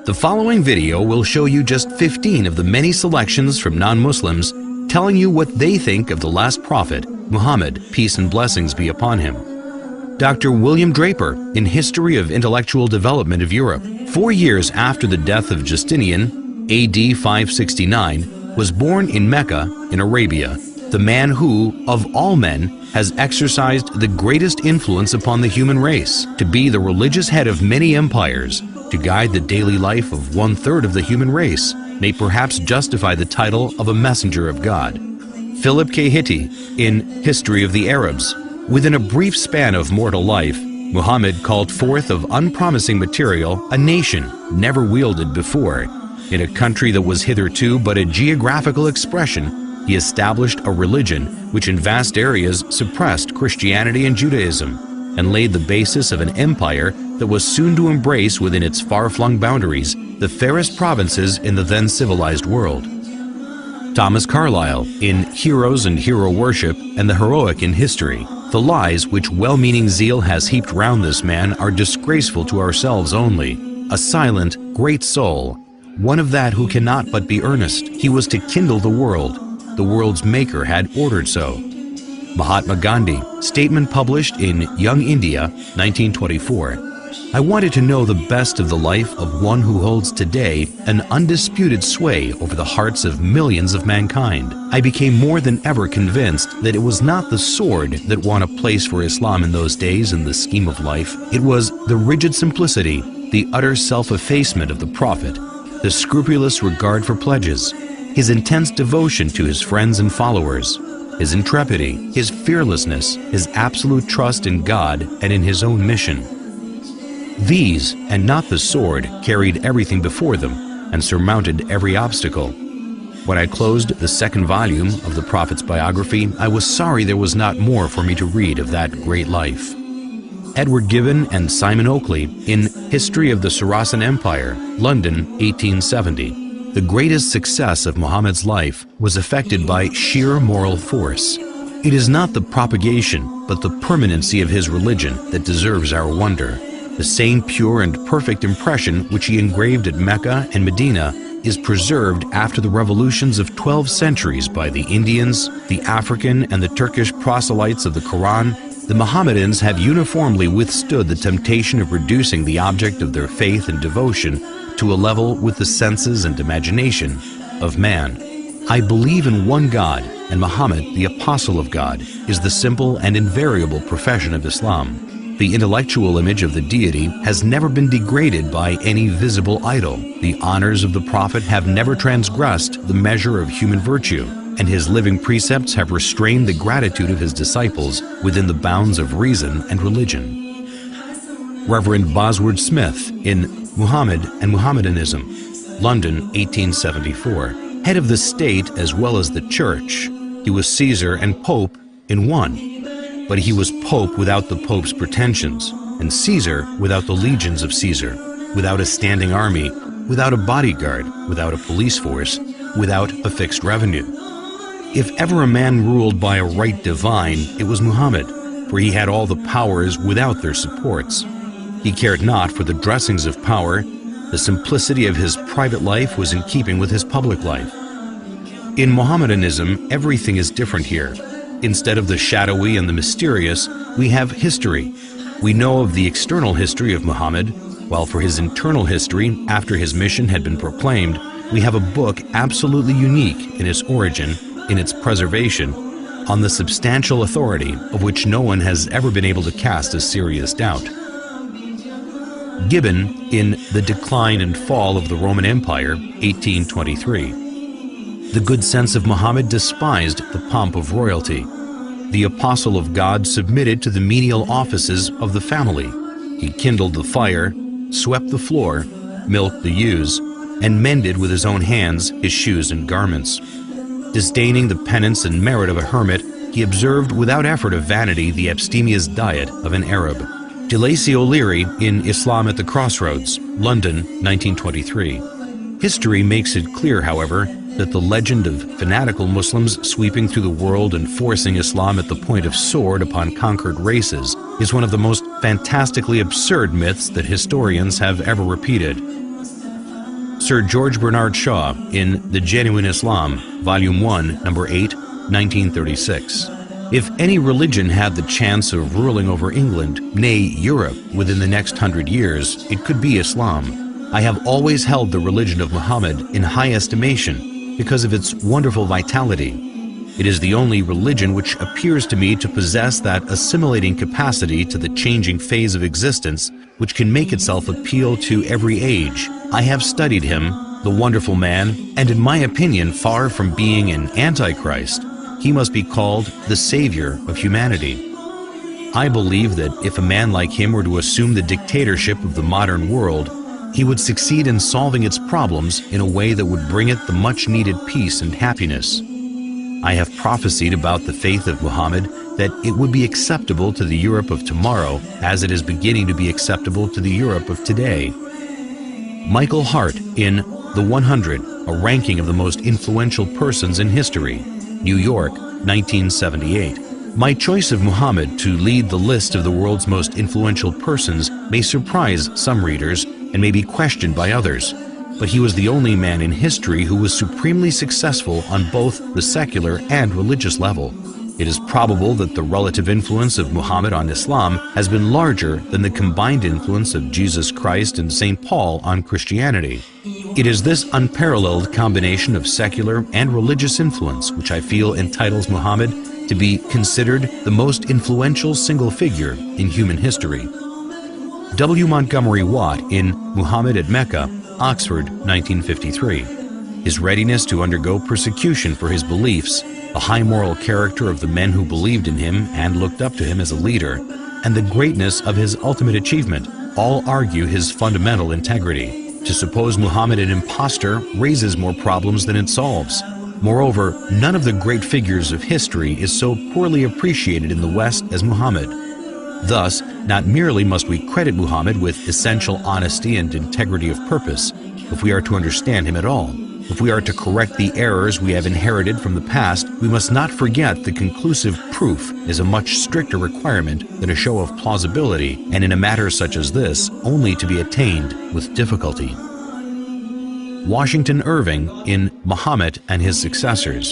The following video will show you just 15 of the many selections from non-Muslims telling you what they think of the last prophet, Muhammad, peace and blessings be upon him. Dr. William Draper, in History of Intellectual Development of Europe, 4 years after the death of Justinian, AD 569, was born in Mecca, in Arabia, the man who, of all men, has exercised the greatest influence upon the human race, to be the religious head of many empires, to guide the daily life of 1/3 of the human race, may perhaps justify the title of a messenger of God. Philip K. Hitti, in History of the Arabs, within a brief span of mortal life, Muhammad called forth of unpromising material a nation never wielded before. In a country that was hitherto but a geographical expression, he established a religion which in vast areas suppressed Christianity and Judaism, and laid the basis of an empire that was soon to embrace within its far-flung boundaries the fairest provinces in the then civilized world. Thomas Carlyle, in Heroes and Hero Worship and the Heroic in History, the lies which well-meaning zeal has heaped round this man are disgraceful to ourselves only. A silent, great soul, one of that who cannot but be earnest. He was to kindle the world. The world's maker had ordered so. Mahatma Gandhi, statement published in Young India, 1924. I wanted to know the best of the life of one who holds today an undisputed sway over the hearts of millions of mankind. I became more than ever convinced that it was not the sword that won a place for Islam in those days in the scheme of life. It was the rigid simplicity, the utter self-effacement of the Prophet, the scrupulous regard for pledges, his intense devotion to his friends and followers, his intrepidity, his fearlessness, his absolute trust in God and in his own mission. These, and not the sword, carried everything before them and surmounted every obstacle. When I closed the second volume of the Prophet's biography, I was sorry there was not more for me to read of that great life. Edward Gibbon and Simon Oakley, in History of the Saracen Empire, London, 1870. The greatest success of Muhammad's life was effected by sheer moral force. It is not the propagation, but the permanency of his religion that deserves our wonder. The same pure and perfect impression which he engraved at Mecca and Medina is preserved after the revolutions of 12 centuries by the Indians, the African and the Turkish proselytes of the Quran. The Mohammedans have uniformly withstood the temptation of reducing the object of their faith and devotion to a level with the senses and imagination of man. I believe in one God, and Muhammad, the Apostle of God, is the simple and invariable profession of Islam. The intellectual image of the deity has never been degraded by any visible idol. The honors of the Prophet have never transgressed the measure of human virtue, and his living precepts have restrained the gratitude of his disciples within the bounds of reason and religion. Reverend Bosworth Smith, in Muhammad and Mohammedanism, London, 1874. Head of the state as well as the church, he was Caesar and Pope in one. But he was Pope without the Pope's pretensions, and Caesar without the legions of Caesar, without a standing army, without a bodyguard, without a police force, without a fixed revenue. If ever a man ruled by a right divine, it was Muhammad, for he had all the powers without their supports. He cared not for the dressings of power. The simplicity of his private life was in keeping with his public life. In Mohammedanism, everything is different here. Instead of the shadowy and the mysterious, we have history. We know of the external history of Muhammad, while for his internal history, after his mission had been proclaimed, we have a book absolutely unique in its origin, in its preservation, on the substantial authority of which no one has ever been able to cast a serious doubt. Gibbon, in The Decline and Fall of the Roman Empire, 1823. The good sense of Muhammad despised the pomp of royalty. The apostle of God submitted to the menial offices of the family. He kindled the fire, swept the floor, milked the ewes, and mended with his own hands his shoes and garments. Disdaining the penance and merit of a hermit, he observed without effort of vanity the abstemious diet of an Arab. De Lacy O'Leary, in Islam at the Crossroads, London, 1923. History makes it clear, however, that the legend of fanatical Muslims sweeping through the world and forcing Islam at the point of sword upon conquered races is one of the most fantastically absurd myths that historians have ever repeated. Sir George Bernard Shaw in The Genuine Islam, Volume 1, Number 8, 1936. If any religion had the chance of ruling over England, nay, Europe, within the next 100 years, it could be Islam. I have always held the religion of Muhammad in high estimation because of its wonderful vitality. It is the only religion which appears to me to possess that assimilating capacity to the changing phase of existence which can make itself appeal to every age. I have studied him, the wonderful man, and in my opinion, far from being an antichrist, he must be called the savior of humanity. I believe that if a man like him were to assume the dictatorship of the modern world, he would succeed in solving its problems in a way that would bring it the much-needed peace and happiness. I have prophesied about the faith of Muhammad that it would be acceptable to the Europe of tomorrow as it is beginning to be acceptable to the Europe of today. Michael Hart in The 100, a ranking of the most influential persons in history, New York, 1978. My choice of Muhammad to lead the list of the world's most influential persons may surprise some readers and may be questioned by others, but he was the only man in history who was supremely successful on both the secular and religious level. It is probable that the relative influence of Muhammad on Islam has been larger than the combined influence of Jesus Christ and St. Paul on Christianity. It is this unparalleled combination of secular and religious influence which I feel entitles Muhammad to be considered the most influential single figure in human history. W. Montgomery Watt in Muhammad at Mecca, Oxford, 1953. His readiness to undergo persecution for his beliefs, the high moral character of the men who believed in him and looked up to him as a leader, and the greatness of his ultimate achievement all argue his fundamental integrity. To suppose Muhammad an impostor raises more problems than it solves. Moreover, none of the great figures of history is so poorly appreciated in the West as Muhammad. Thus, not merely must we credit Muhammad with essential honesty and integrity of purpose, if we are to understand him at all. If we are to correct the errors we have inherited from the past, we must not forget that conclusive proof is a much stricter requirement than a show of plausibility, and in a matter such as this, only to be attained with difficulty. Washington Irving in Muhammad and His Successors.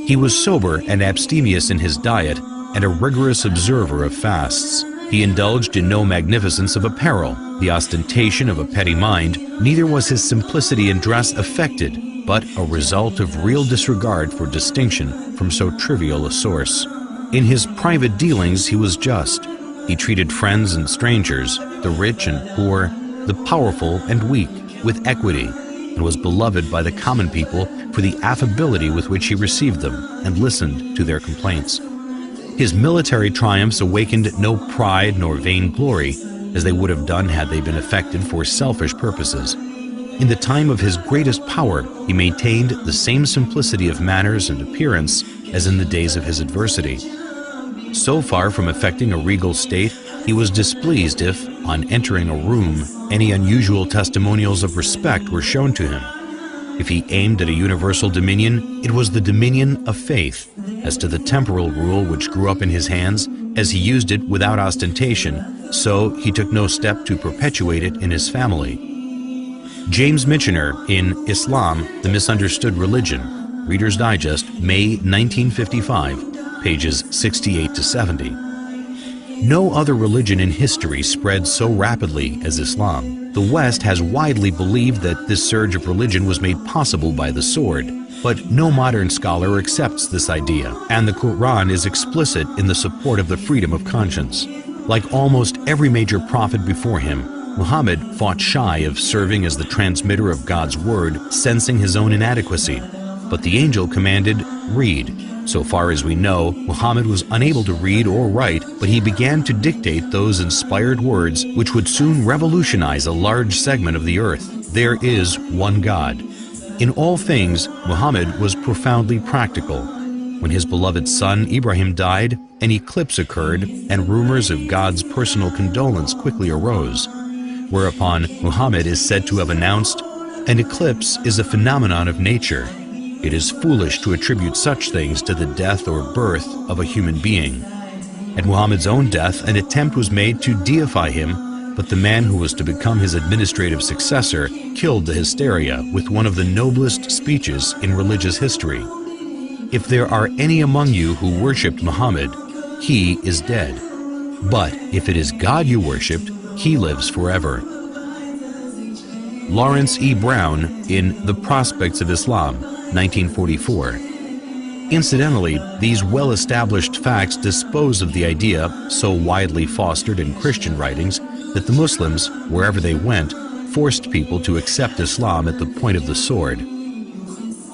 He was sober and abstemious in his diet, and a rigorous observer of fasts. He indulged in no magnificence of apparel, the ostentation of a petty mind, neither was his simplicity in dress affected, but a result of real disregard for distinction from so trivial a source. In his private dealings he was just. He treated friends and strangers, the rich and poor, the powerful and weak, with equity, and was beloved by the common people for the affability with which he received them and listened to their complaints. His military triumphs awakened no pride nor vainglory, as they would have done had they been effected for selfish purposes. In the time of his greatest power, he maintained the same simplicity of manners and appearance as in the days of his adversity. So far from affecting a regal state, he was displeased if, on entering a room, any unusual testimonials of respect were shown to him. If he aimed at a universal dominion, it was the dominion of faith. As to the temporal rule which grew up in his hands, as he used it without ostentation, so he took no step to perpetuate it in his family. James Michener in Islam, the Misunderstood Religion, Reader's Digest, May 1955, pages 68 to 70. No other religion in history spread so rapidly as Islam. The West has widely believed that this surge of religion was made possible by the sword, but no modern scholar accepts this idea, and the Quran is explicit in the support of the freedom of conscience. Like almost every major prophet before him, Muhammad fought shy of serving as the transmitter of God's word, sensing his own inadequacy. But the angel commanded, "Read." So far as we know, Muhammad was unable to read or write, but he began to dictate those inspired words which would soon revolutionize a large segment of the earth. There is one God. In all things, Muhammad was profoundly practical. When his beloved son Ibrahim died, an eclipse occurred, and rumors of God's personal condolence quickly arose. Whereupon Muhammad is said to have announced, "An eclipse is a phenomenon of nature. It is foolish to attribute such things to the death or birth of a human being." At Muhammad's own death, an attempt was made to deify him, but the man who was to become his administrative successor killed the hysteria with one of the noblest speeches in religious history. If there are any among you who worshipped Muhammad, he is dead. But if it is God you worshipped, he lives forever. Lawrence E. Brown in The Prospects of Islam, 1944. Incidentally, these well-established facts dispose of the idea, so widely fostered in Christian writings, that the Muslims, wherever they went, forced people to accept Islam at the point of the sword.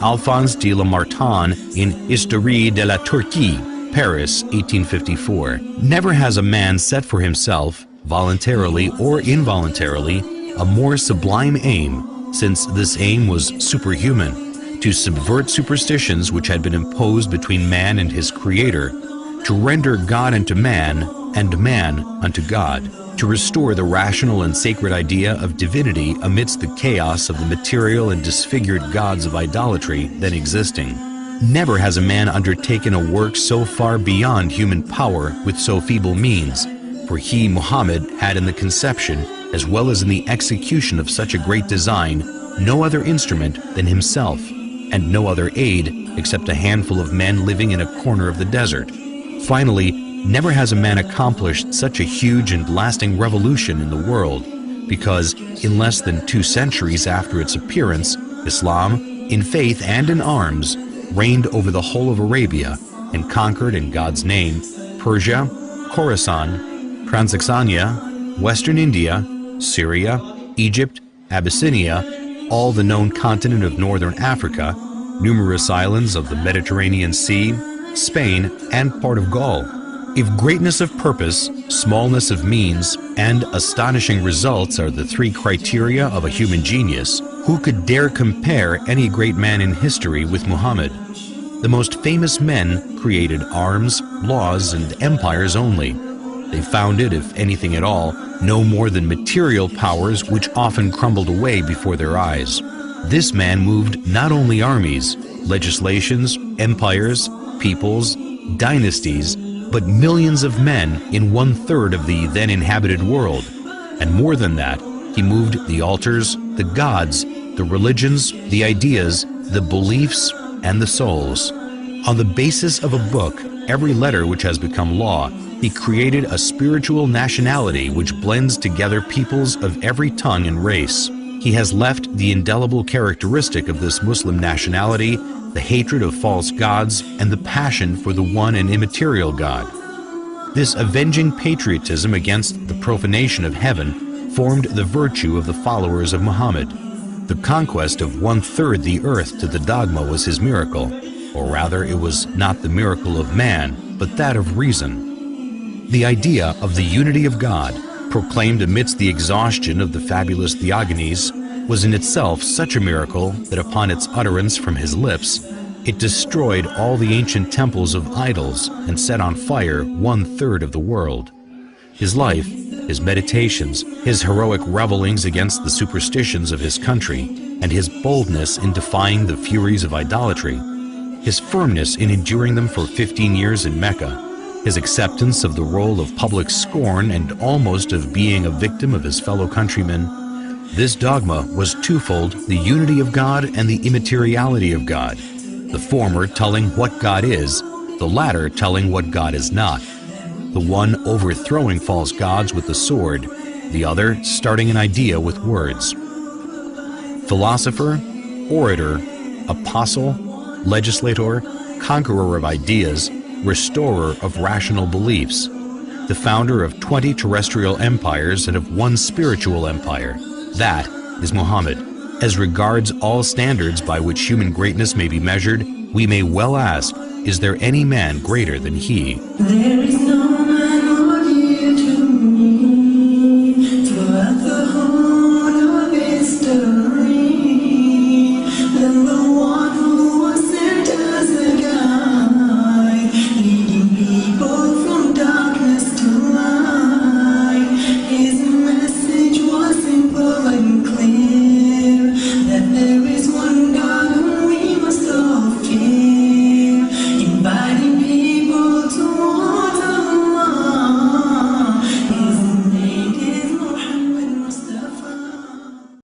Alphonse de Lamartine in Histoire de la Turquie, Paris, 1854. Never has a man set for himself, voluntarily or involuntarily, a more sublime aim, since this aim was superhuman, to subvert superstitions which had been imposed between man and his Creator, to render God unto man, and man unto God, to restore the rational and sacred idea of divinity amidst the chaos of the material and disfigured gods of idolatry then existing. Never has a man undertaken a work so far beyond human power with so feeble means, for he, Muhammad, had in the conception, as well as in the execution of such a great design, no other instrument than himself, and no other aid except a handful of men living in a corner of the desert. Finally, never has a man accomplished such a huge and lasting revolution in the world, because in less than 2 centuries after its appearance, Islam, in faith and in arms, reigned over the whole of Arabia and conquered in God's name Persia, Khorasan, Transoxania, Western India, Syria, Egypt, Abyssinia, all the known continent of northern Africa, numerous islands of the Mediterranean Sea, Spain, and part of Gaul. If greatness of purpose, smallness of means, and astonishing results are the 3 criteria of a human genius, who could dare compare any great man in history with Muhammad? The most famous men created arms, laws, and empires only. They founded, if anything at all, no more than material powers which often crumbled away before their eyes. This man moved not only armies, legislations, empires, peoples, dynasties, but millions of men in 1/3 of the then inhabited world. And more than that, he moved the altars, the gods, the religions, the ideas, the beliefs, and the souls. On the basis of a book, every letter which has become law, he created a spiritual nationality which blends together peoples of every tongue and race. He has left the indelible characteristic of this Muslim nationality, the hatred of false gods, and the passion for the one and immaterial God. This avenging patriotism against the profanation of heaven formed the virtue of the followers of Muhammad. The conquest of 1/3 the earth to the dogma was his miracle, or rather it was not the miracle of man, but that of reason. The idea of the unity of God, proclaimed amidst the exhaustion of the fabulous Theogonies, was in itself such a miracle that upon its utterance from his lips, it destroyed all the ancient temples of idols and set on fire 1/3 of the world. His life, his meditations, his heroic revelings against the superstitions of his country, and his boldness in defying the furies of idolatry, his firmness in enduring them for 15 years in Mecca, his acceptance of the role of public scorn and almost of being a victim of his fellow countrymen, this dogma was twofold: the unity of God and the immateriality of God, the former telling what God is, the latter telling what God is not, the one overthrowing false gods with the sword, the other starting an idea with words. Philosopher, orator, apostle, legislator, conqueror of ideas, restorer of rational beliefs, the founder of 20 terrestrial empires and of 1 spiritual empire, that is Muhammad. As regards all standards by which human greatness may be measured, we may well ask, is there any man greater than he? There is no